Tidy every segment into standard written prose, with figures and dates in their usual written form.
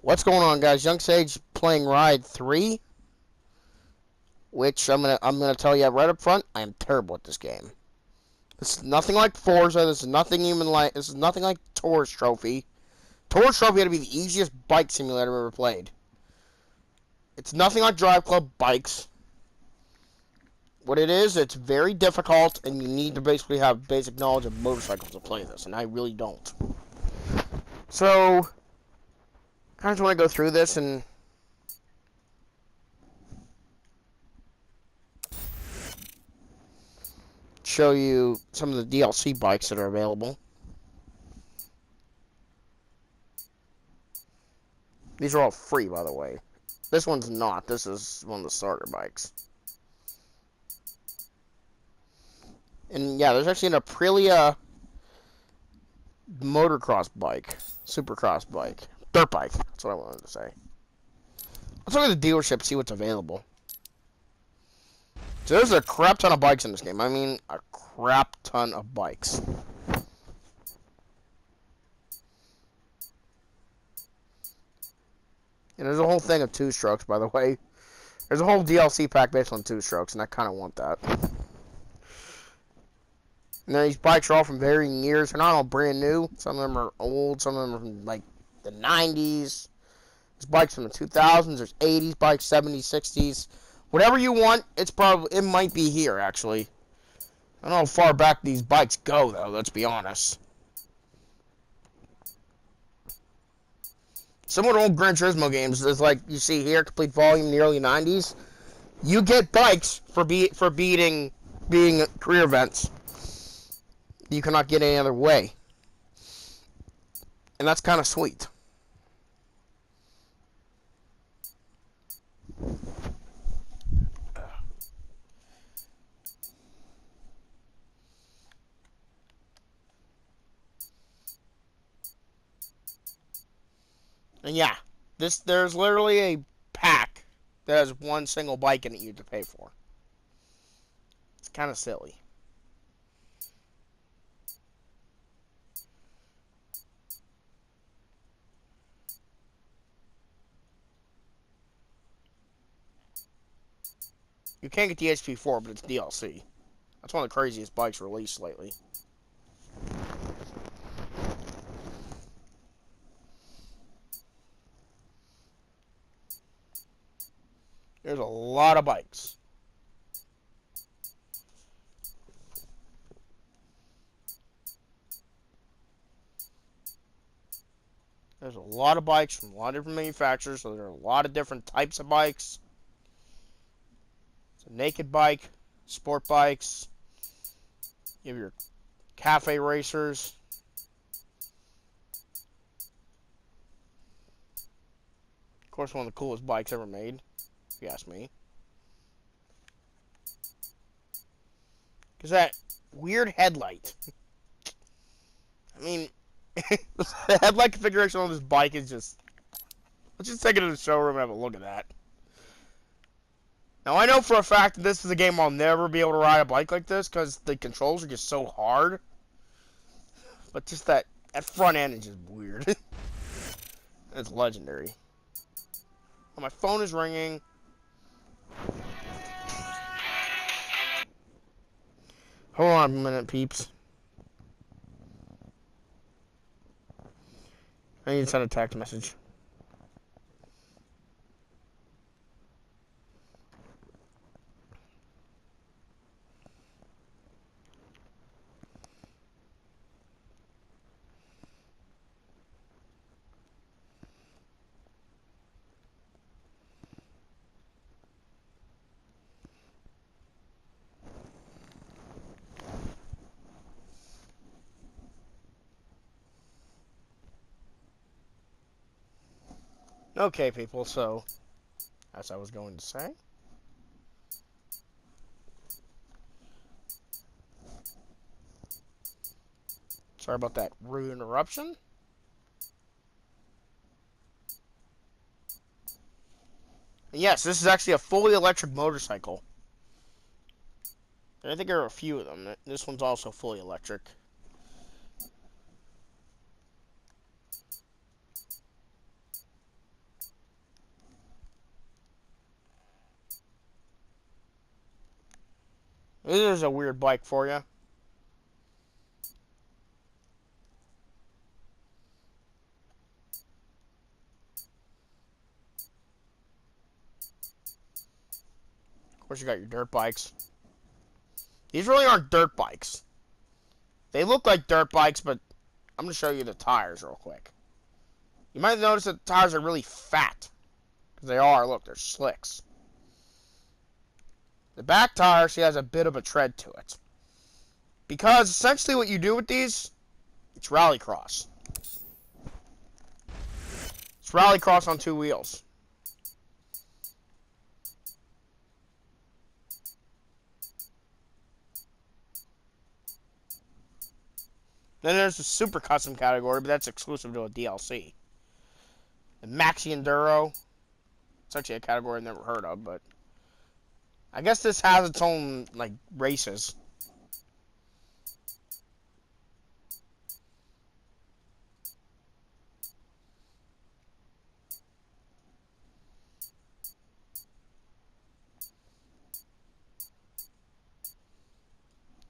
What's going on, guys? Young Sage playing Ride 3, which I'm gonna tell you right up front, I am terrible at this game. This is nothing like Forza. This is nothing even like this is nothing like Tourist Trophy. Tourist Trophy had to be the easiest bike simulator I've ever played. It's nothing like Drive Club bikes. What it is, it's very difficult, and you need to basically have basic knowledge of motorcycles to play this, and I really don't. So, I just want to go through this and show you some of the DLC bikes that are available. These are all free, by the way. This one's not. This is one of the starter bikes. And yeah, there's actually an Aprilia motocross bike. Supercross bike. Dirt bike. That's what I wanted to say. Let's look at the dealership, see what's available. So there's a crap ton of bikes in this game. I mean, a crap ton of bikes. And there's a whole thing of two-strokes, by the way. There's a whole DLC pack based on two-strokes, and I kind of want that. And then these bikes are all from varying years. They're not all brand new. Some of them are old. Some of them are from, like, the 90s. There's bikes from the 2000s. There's 80s bikes, 70s, 60s. Whatever you want, it might be here, actually. I don't know how far back these bikes go, though, let's be honest. Similar to old Gran Turismo games, it's like you see here, complete volume in the early 90s. You get bikes for being career events. You cannot get any other way. And that's kind of sweet. And yeah, there's literally a pack that has one single bike in it you have to pay for. It's kind of silly. You can't get the HP4, but it's DLC. That's one of the craziest bikes released lately. There's a lot of bikes. There's a lot of bikes from a lot of different manufacturers, so there are a lot of different types of bikes. It's a naked bike, sport bikes. You have your cafe racers. Of course, one of the coolest bikes ever made, if you ask me. Because that weird headlight. I mean, the headlight configuration on this bike is just... Let's just take it to the showroom and have a look at that. Now, I know for a fact that this is a game I'll never be able to ride a bike like this because the controls are just so hard. But just that front end is just weird. It's legendary. Oh, my phone is ringing. Hold on a minute, peeps. I need to send a text message. Okay, people, so, as I was going to say, sorry about that rude interruption. And yes, this is actually a fully electric motorcycle. And I think there are a few of them. This one's also fully electric. This is a weird bike for you. Of course, you got your dirt bikes. These really aren't dirt bikes. They look like dirt bikes, but I'm going to show you the tires real quick. You might notice that the tires are really fat. Because they are. Look, they're slicks. The back tire, she has a bit of a tread to it. Because essentially what you do with these, it's rallycross. It's rallycross on two wheels. Then there's the super custom category, but that's exclusive to a DLC. The Maxi Enduro. It's actually a category I've never heard of, but I guess this has its own, like, races.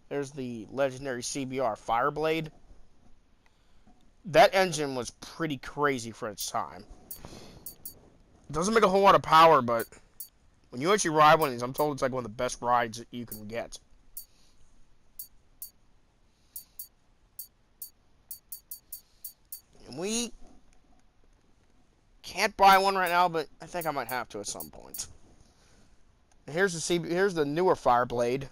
There's the legendary CBR Fireblade. That engine was pretty crazy for its time. It doesn't make a whole lot of power, but when you actually ride one of these, I'm told it's like one of the best rides that you can get. And we can't buy one right now, but I think I might have to at some point. And here's the newer Fireblade.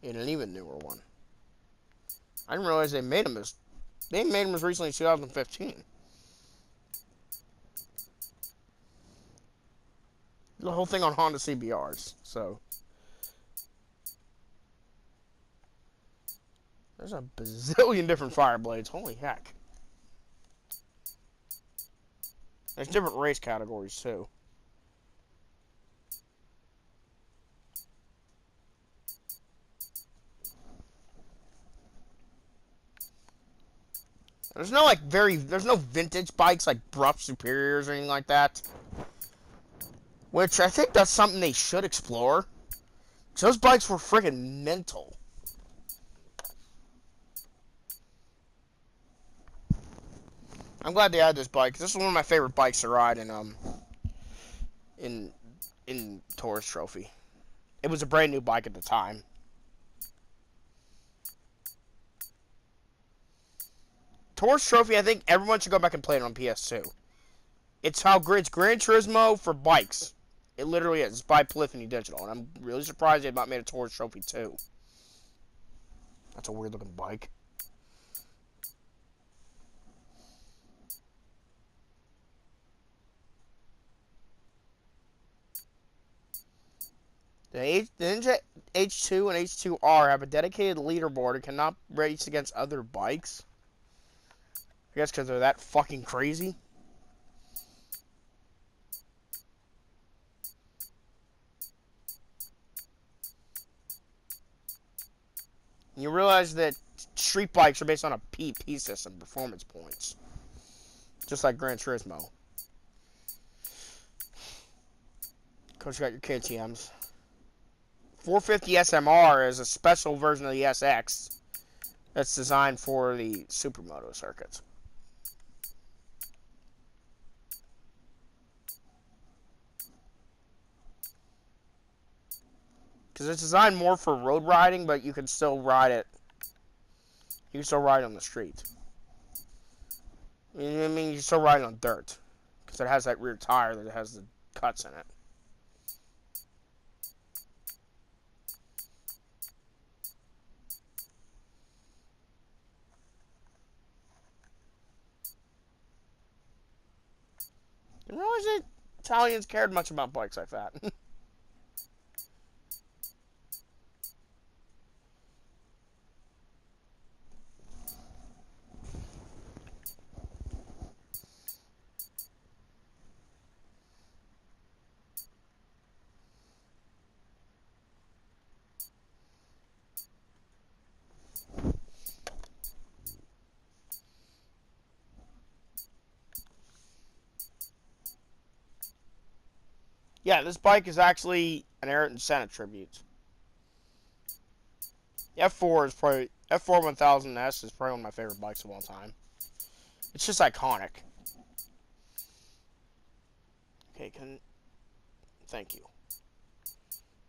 And an even newer one. I didn't realize they made them as recently as 2015. The whole thing on Honda CBRs. So there's a bazillion different Fireblades. Holy heck. There's different race categories too. There's no vintage bikes like Bruff Superiors or anything like that. Which I think that's something they should explore. Those bikes were friggin' mental. I'm glad they had this bike. This is one of my favorite bikes to ride in Tourist Trophy. It was a brand new bike at the time. Tourist Trophy, I think everyone should go back and play it on PS2. It's how it's Gran Turismo for bikes. It literally is. It's by Polyphony Digital, and I'm really surprised they have not made a Tourist Trophy 2. That's a weird looking bike. The Ninja H2 and H2R have a dedicated leaderboard and cannot race against other bikes. I guess because they're that fucking crazy. You realize that street bikes are based on a PP system, performance points. Just like Gran Turismo. Of course, you got your KTMs. 450 SMR is a special version of the SX that's designed for the supermoto circuits. Because it's designed more for road riding, but you can still ride it. You can still ride on the street. I mean, you can still ride on dirt. Because it has that rear tire that has the cuts in it. I didn't realize that Italians cared much about bikes like that. Yeah, this bike is actually an Ayrton Senna tribute. F4 is probably F4 1000S is probably one of my favorite bikes of all time. It's just iconic. Okay, thank you.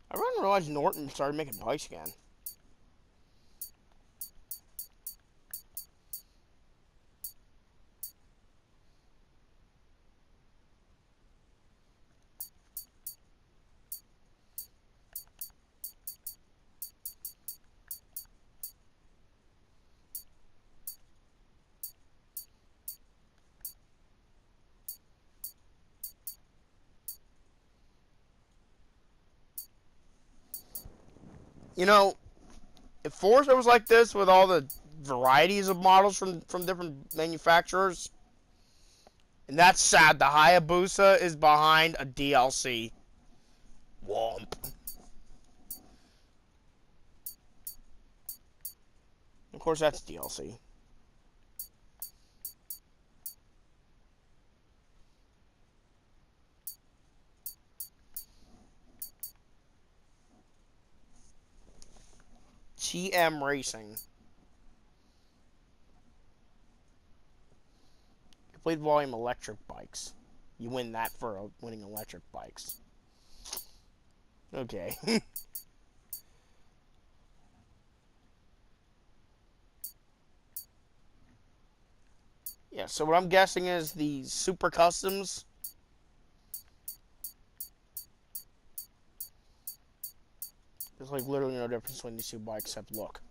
I didn't realize Norton started making bikes again. You know, if Forza was like this with all the varieties of models from different manufacturers, and that's sad, the Hayabusa is behind a DLC. Womp. Of course, that's DLC. TM Racing. Complete volume electric bikes. You win that for winning electric bikes. Okay. Yeah, so what I'm guessing is the Super Customs. There's like literally no difference between these two bikes except look.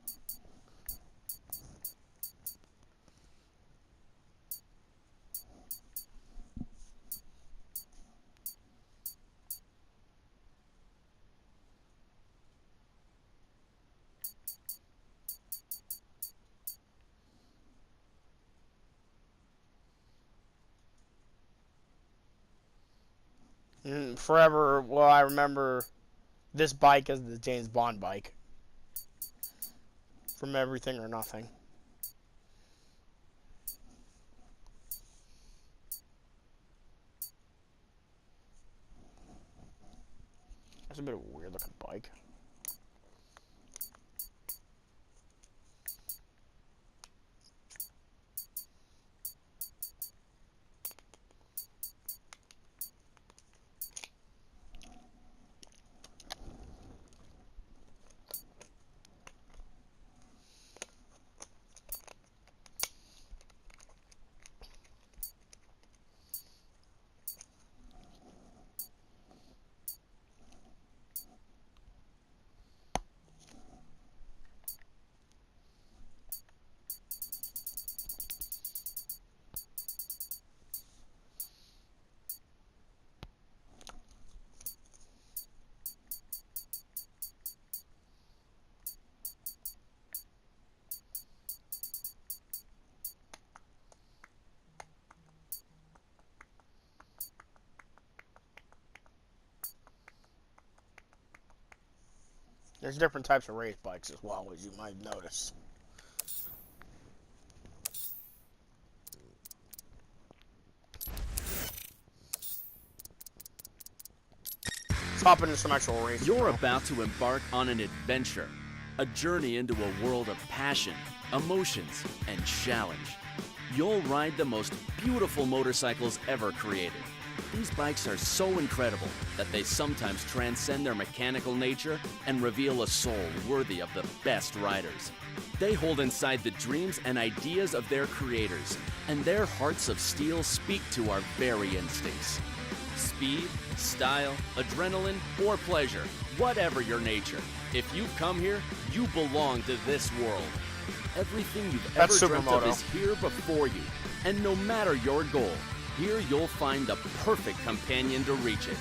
And forever, well, I remember this bike as the James Bond bike. From Everything or Nothing. That's a bit of a weird looking bike. There's different types of race bikes as well, as you might notice. Let's hop into some actual racing. You're about to embark on an adventure, a journey into a world of passion, emotions, and challenge. You'll ride the most beautiful motorcycles ever created. These bikes are so incredible that they sometimes transcend their mechanical nature and reveal a soul worthy of the best riders. They hold inside the dreams and ideas of their creators, and their hearts of steel speak to our very instincts. Speed, style, adrenaline, or pleasure, whatever your nature, if you've come here, you belong to this world. Everything you've ever dreamt of is here before you, and no matter your goal, here you'll find the perfect companion to reach it.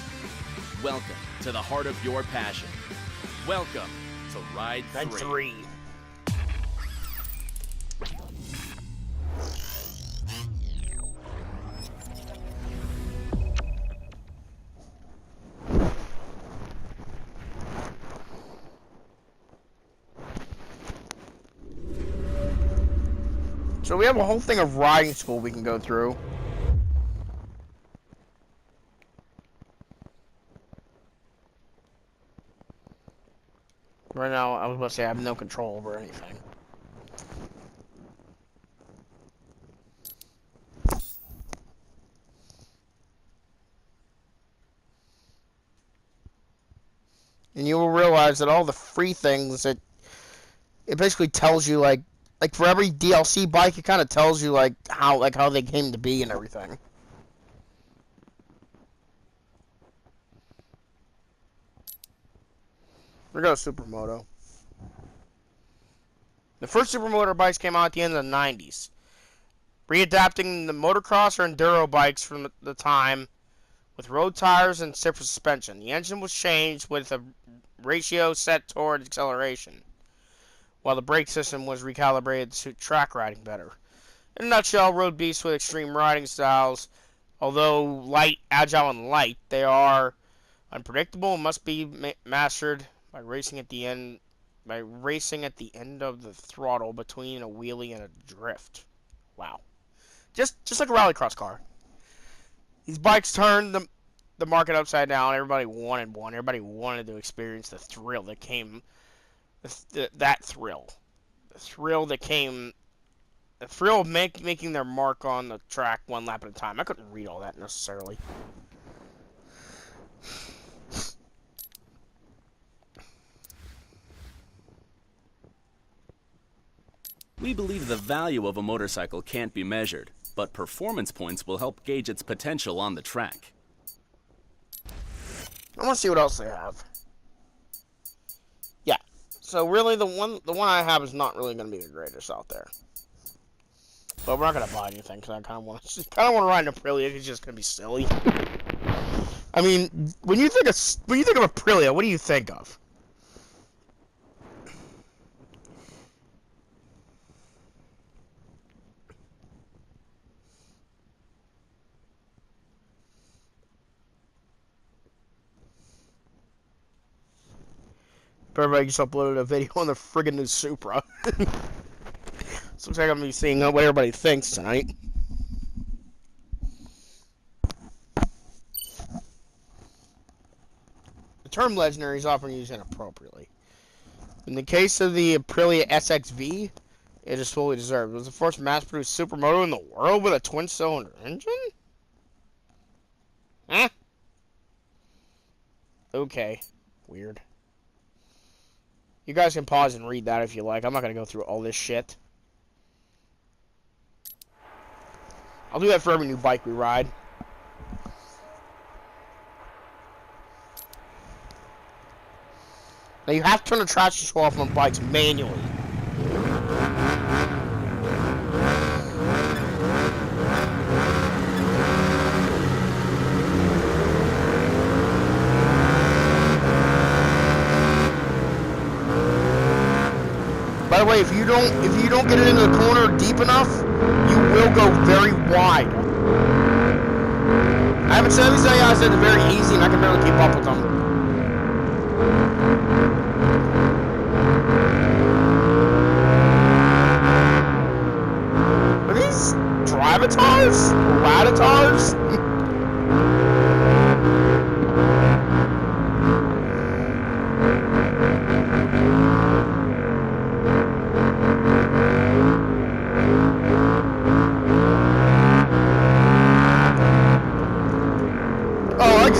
Welcome to the heart of your passion. Welcome to Ride 3. So we have a whole thing of riding school we can go through. I was about to say I have no control over anything. And you will realize that all the free things that it basically tells you like for every DLC bike, it kind of tells you how they came to be and everything. There goes Supermoto. The first Supermoto bikes came out at the end of the 90s, readapting the motocross or enduro bikes from the time with road tires and stiff suspension. The engine was changed with a ratio set toward acceleration, while the brake system was recalibrated to suit track riding better. In a nutshell, road beasts with extreme riding styles. Although light, agile, and light, they are unpredictable and must be mastered by racing at the end of the throttle between a wheelie and a drift. Wow. Just like a rallycross car. These bikes turned the market upside down. Everybody wanted one. Everybody wanted to experience the thrill that came. That thrill. The thrill that came. The thrill of making their mark on the track one lap at a time. I couldn't read all that necessarily. We believe the value of a motorcycle can't be measured, but performance points will help gauge its potential on the track. I want to see what else they have. Yeah. So really, the one I have is not really going to be the greatest out there. But we're not going to buy anything because I kind of want to ride an Aprilia. It's just going to be silly. I mean, when you think of Aprilia, what do you think of? Everybody just uploaded a video on the friggin' new Supra. So looks like I'm going to be seeing what everybody thinks tonight. The term legendary is often used inappropriately. In the case of the Aprilia SXV, it is fully deserved. It was the first mass-produced supermoto in the world with a twin-cylinder engine? Huh? Okay. Weird. You guys can pause and read that if you like. I'm not going to go through all this shit. I'll do that for every new bike we ride. Now you have to turn the traction control off on bikes manually. By the way, if you don't get it into the corner deep enough, you will go very wide. I haven't said these guys said they're very easy and I can barely keep up with them. Are these drivatars? Radatars?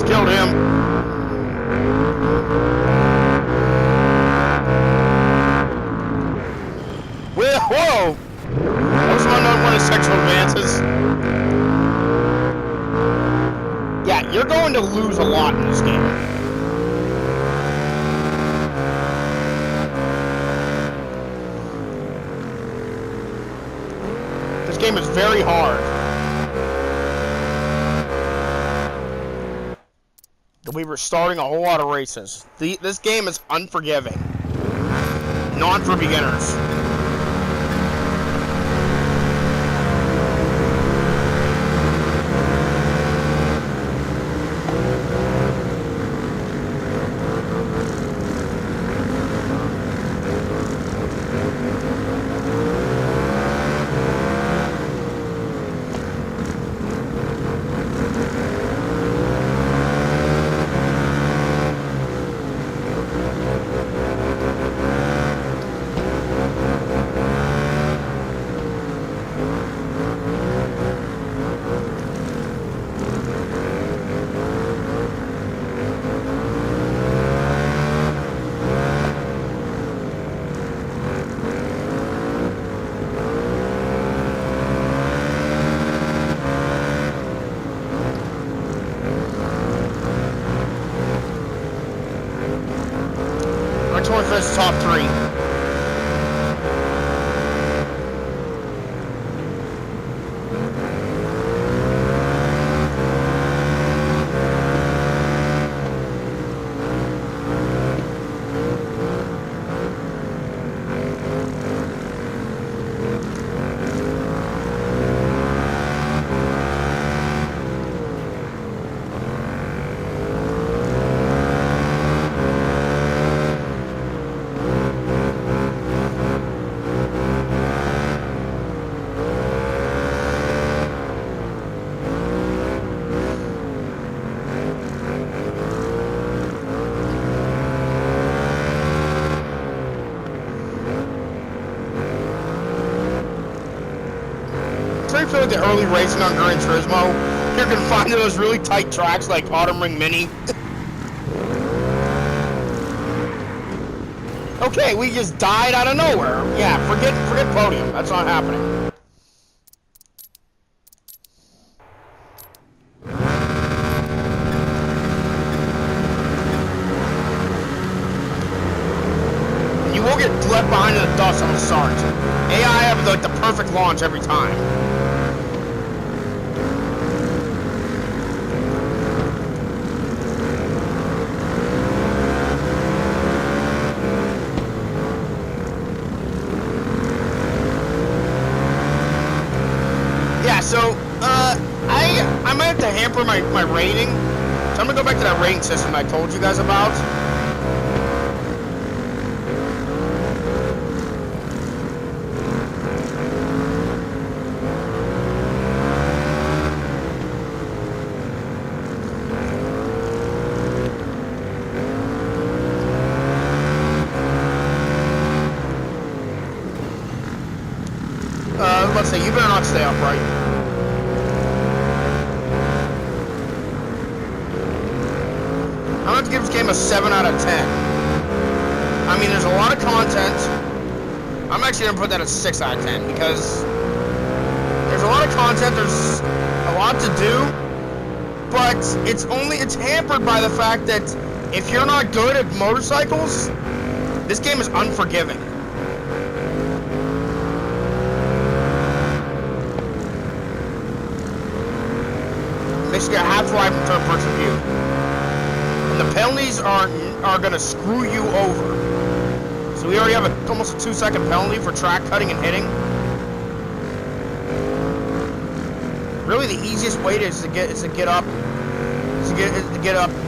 Killed him. Well, whoa! That was one of his sexual advances. Yeah, you're going to lose a lot in this game. This game is very hard. We were starting a whole lot of races. This game is unforgiving. Not for beginners. top 3. I feel like the early racing on Gran Turismo, you're confined to those really tight tracks like Autumn Ring Mini. Okay, we just died out of nowhere. Yeah, forget podium. That's not happening. You will get left behind in the dust on the start. AI have like the perfect launch every time. So, I might have to hamper my rating. So I'm going to go back to that rating system I told you guys about. Let's say, you better not stay upright. I'm going to give this game a 7 out of 10. I mean, there's a lot of content. I'm actually going to put that at 6 out of 10 because there's a lot of content, there's a lot to do, but it's hampered by the fact that if you're not good at motorcycles, this game is unforgiving. Makes you have to drive in third-person view. And the penalties are going to screw you over. So we already have almost a 2-second penalty for track cutting and hitting. Really, the easiest way to get up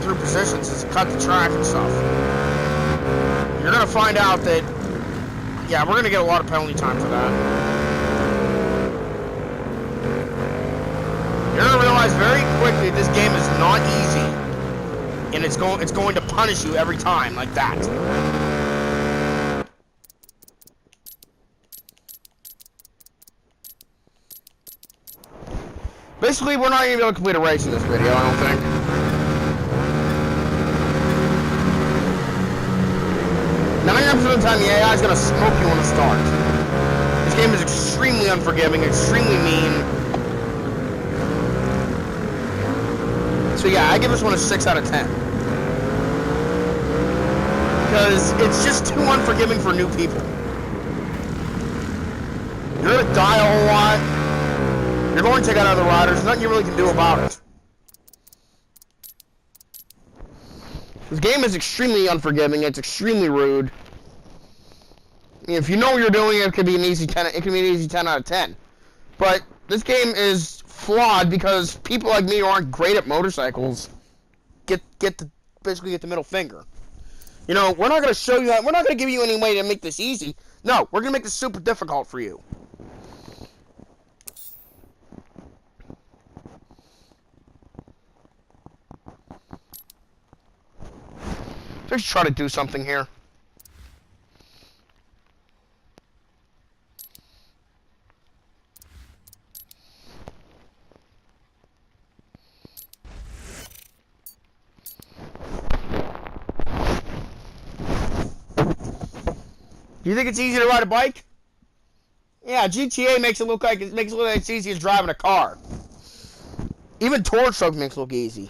through positions is to cut the track and stuff. You're going to find out that, yeah, we're going to get a lot of penalty time for that. You're going to realize very quickly this game is not easy, and it's going to punish you every time like that. Basically, we're not going to be able to complete a race in this video, I don't think. Now, 99% of the time, the AI is going to smoke you on the start. This game is extremely unforgiving, extremely mean. So yeah, I give this one a 6 out of 10. Because it's just too unforgiving for new people. You're going to die a whole lot. You're going to take out other riders. There's nothing you really can do about it. This game is extremely unforgiving. It's extremely rude. I mean, if you know what you're doing, it could be an easy 10. It could be an easy 10 out of 10. But this game is flawed because people like me who aren't great at motorcycles basically get the middle finger. You know, we're not going to show you. We're not going to give you any way to make this easy. No, we're going to make this super difficult for you. Let's try to do something here. Do you think it's easy to ride a bike? Yeah, GTA makes it look like it's easy as driving a car. Even Torch Stroke makes it look easy.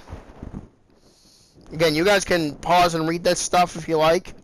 Again, you guys can pause and read that stuff if you like.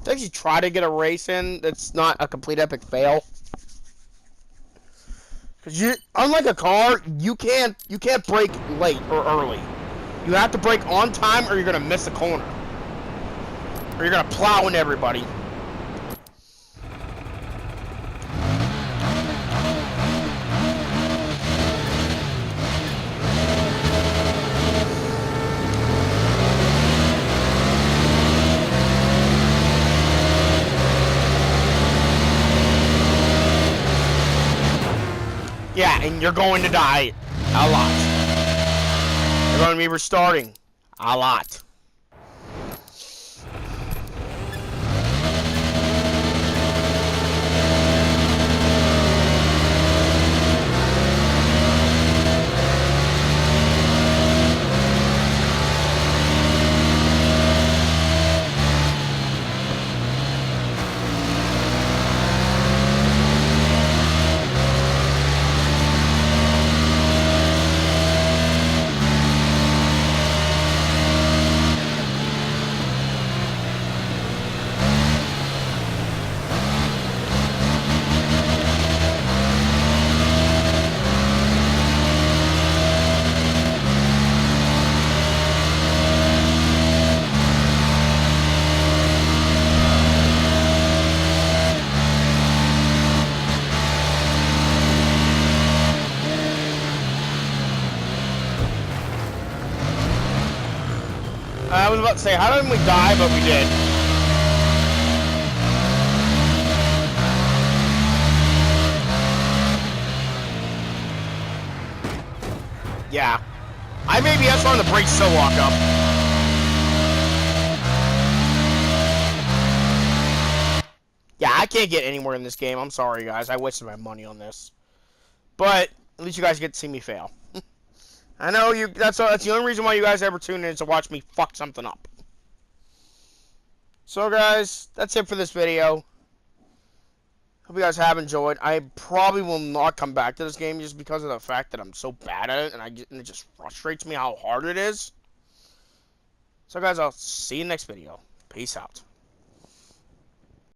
To actually try to get a race in that's not a complete epic fail. Because unlike a car, you can't brake late or early. You have to brake on time or you're gonna miss a corner. Or you're gonna plow into everybody. Yeah, and you're going to die a lot. You're going to be restarting a lot. I was about to say, how didn't we die, but we did. Yeah. Maybe that's why the brakes still lock up. Yeah, I can't get anywhere in this game. I'm sorry, guys. I wasted my money on this. But at least you guys get to see me fail. I know you. That's the only reason why you guys ever tune in is to watch me fuck something up. So, guys, that's it for this video. Hope you guys have enjoyed. I probably will not come back to this game just because of the fact that I'm so bad at it, and it just frustrates me how hard it is. So, guys, I'll see you next video. Peace out.